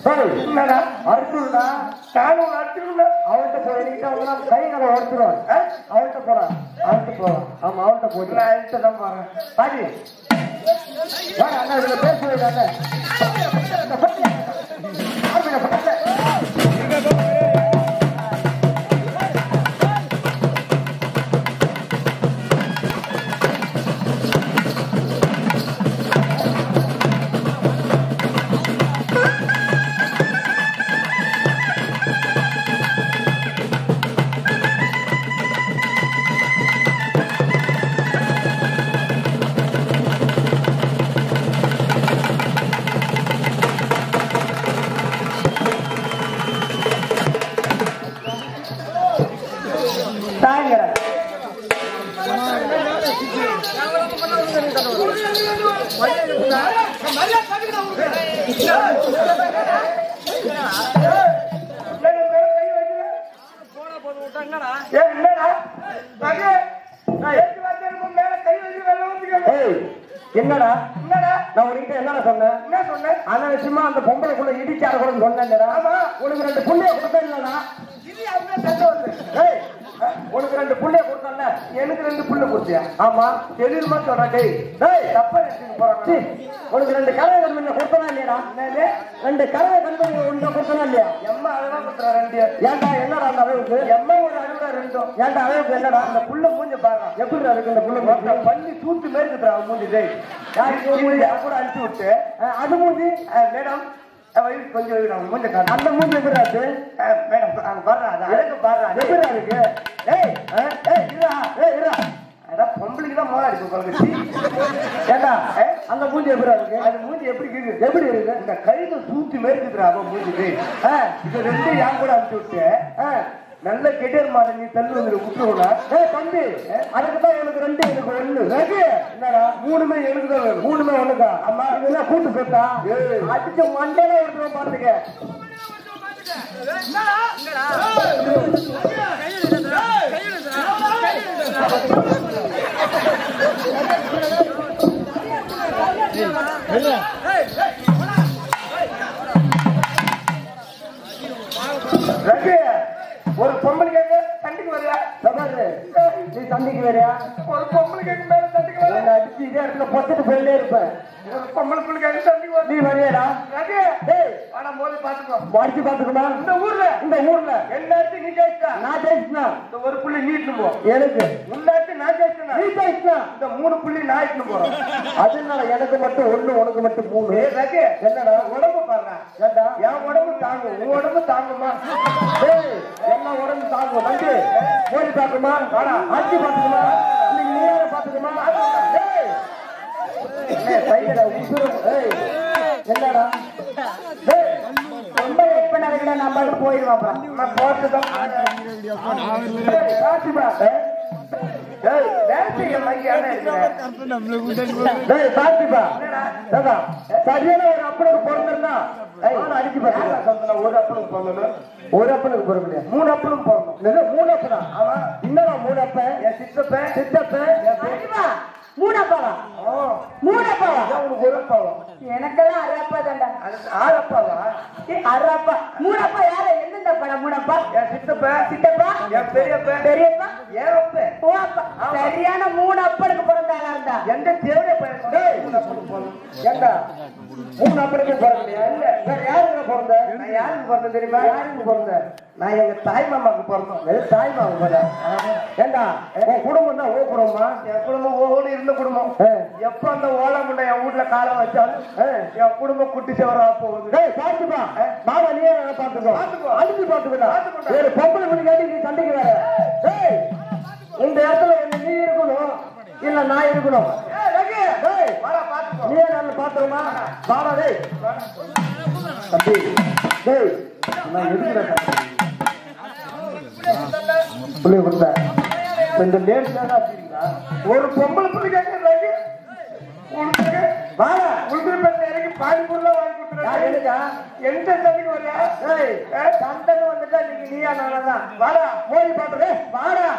என்னடா அறுத்துடா நானும் அறுத்துடா அவன்கிட்ட போய் என்கிட்ட கை கடை உடச்சிடுவான் அவன்கிட்ட போறான் அவன்கிட்ட போறான் ஆமா அவன்கிட்ட போய் நான் அவன்கிட்ட தான் போறேன் பாதி அண்ணா இதுல பேசுவது என்னடா என்னடா நான் உனக்கிட்ட என்னடா சொன்னேன் என்ன சொன்னேன் அந்த விஷயமா அந்த பொம்பளைக்குள்ள இடிச்சார கூட சொன்னேன்டா உனக்கு 2 புள்ளைய கொடுத்தேன் இல்லடா உனக்கு 2 புள்ளைய கொடுத்தல எனக்கு 2 புள்ள கொடுத்தியா ஆமா தெளிவா சொல்றேன் டேய் டேய் தப்பா நினைச்சு போறானே உனக்கு 2 கரவை கண்மணி கொடுத்தனா இல்லையா 2 கரவை கண்மணி உன்ன கொடுத்தனா இல்லையா எம்மா அழகா கொடுத்தற 2 ஏன்டா என்னடா அந்த அளவுக்கு எம்மா ஒரு அழுவா 2 ஏன்டா அளவுக்கு என்னடா அந்த புள்ள மூஞ்ச பாருங்க எப்படி இருக்கு இந்த புள்ள மொத்த பண்ணி தூத்து மேல இருக்குடா மூஞ்சி டேய் யாருக்கு மூஞ்சி கூட அழிச்சு விட்டு அது மூஞ்சி மேடம் கொஞ்சம் மூஞ்ச காட்டு அந்த மூஞ்சி எப்படி இருக்கு மேடம் அங்க பாருடா அது அழகு பாருடா எப்படி இருக்கு ஏய் ஏய் இருடா ஏய் இருடா அட பொம்பளைக்கு தான் மோளா இருக்கு உங்களுக்கு ஏண்டா அந்த மூஞ்சி எப்படி இருக்கு அந்த மூஞ்சி எப்படி இருக்கு இந்த கையில தூத்தி மேல இருக்குடா அவ மூஞ்சி இது 2 யான் கூட அழிச்சு விட்டு நல்ல கெட்டர் மாதிரி நீ தள்ளு வந்து விட்டுருவா தம்பி அதுக்குதான் எனக்கு 2 எனக்கு 1 என்னடா 3மே எனக்கு தான் வேணும் 3மே ஒண்ணுக்கா அம்மா இதெல்லாம் கூட்டு போட்டா அடிச்ச மண்டையில எடுத்துருவோம் பாத்துக்க ஒரு பொம்பளைக்காக சண்டைக்கு வரியா நீ சண்டைக்கு வரியா ஒரு பொம்பளைக்காக மேல சண்டைக்கு வர அடிச்சு இதே இடத்துல பொத்துட்டு போயிட்டே இருப்பேன் ஒரு பொம்பளை புள்ளைக்காக சண்டைக்கு வர நீ வரியாடா ஆனா மோதி பாத்துக்கோ வாடிச்சு பாத்துக்கோமா இந்த ஊர்ல எல்லாத்தையும் நீ ஜெயிச்சா நான் ஜெயிச்சா இந்த ஒரு புள்ளி நீ இட்டு போ எனக்கு முன்னாடி நான் ஜெயிச்சா நீ ஜெயிச்சா இந்த 3 புள்ளி நான் இட்டு போறேன் அதனால எனக்கு மட்டும் 1 உனக்கு மட்டும் 3 என்னடா உடம்பு பாருடா ஏண்டா என் உடம்பு தாங்கும் உன் உடம்பு தாங்குமா எல்லா உடம்பு தாங்கும் வந்து மோதி பாக்குமா வாடா அடிச்சு பாத்துக்குமா இன்னைக்கு நீ யார பாத்துக்குமா என்னடா ரொம்ப எப்ப நடக்கல நம்ம போயிடுவான் போட்டுதான் சரியான ஒரு அப்பனுக்கு பிறந்திருந்தா அடிச்சு ஒரு அப்பனுக்கு பிறந்தது ஒரு அப்பனுக்கு பிறகு 3 அப்பனுக்கு பிறந்தோம் 3 அப்பனா அவன் இன்னொரு 3 அப்ப என் சித்தப்ப மூணு அப்பாவா உனக்கு ஒரு அப்பாவா எனக்கெல்லாம் 6 அப்பா தாண்டா 6 அப்பாவா 6 அப்பா 3 அப்பா யாரு எந்தெந்த அப்பா 3 அப்பா என் சித்தப்பா என் பெரியப்பா ஏன் அப்பா ஓ அப்பா சரியான 3 அப்பனுக்கு பிறந்தாங்க இருந்தா எந்த தேவையா ஏண்டா 3 அப்பனுக்கு பிறந்தா இல்ல வேற யாருக்கு பிறந்த நான் யாருக்கு பிறந்தேன் தெரியுமா யாருக்கு பிறந்தேன் நான் எங்க தாய் மாமாவுக்கு பிறந்தோம் தாய் மாமா ஏண்டா உன் குடும்பம் தான் ஓ குடும்பமா என் குடும்பம் ஓடு இருந்த குடும்பம் எப்ப அந்த ஓலை முண்டை என் வீட்டுல காலம் வச்சாலும் என் குடும்பம் குட்டி சேவரா போகுது பாத்துப்பா மாமா நீயே பாத்துக்கோ அடிச்சு பாத்துக்கா ஒரு பொம்பளை மணி கேட்டு நீ சண்டைக்கு வேற இந்த இடத்துல நீ இருக்கணும் இல்ல நான் இருக்கணும் நீயே நல்ல பாத்துக்கமா வாடா டேய் தம்பி டேய் நான் எதுக்குறேன் புள்ளைய கொடுத்த இந்த லேட் ஒரு பொம்பளை புள்ளி கேட்கறாங்க வாடா உளுந்து இறங்கி பானிபூர்ல வாங்கி கொடுத்துருக்கா எந்த சண்டைக்கு வரையா சண்டைன்னு வந்துட்டா நீங்க நீயா நானா வாடா மோதி பாத்துரு வாடா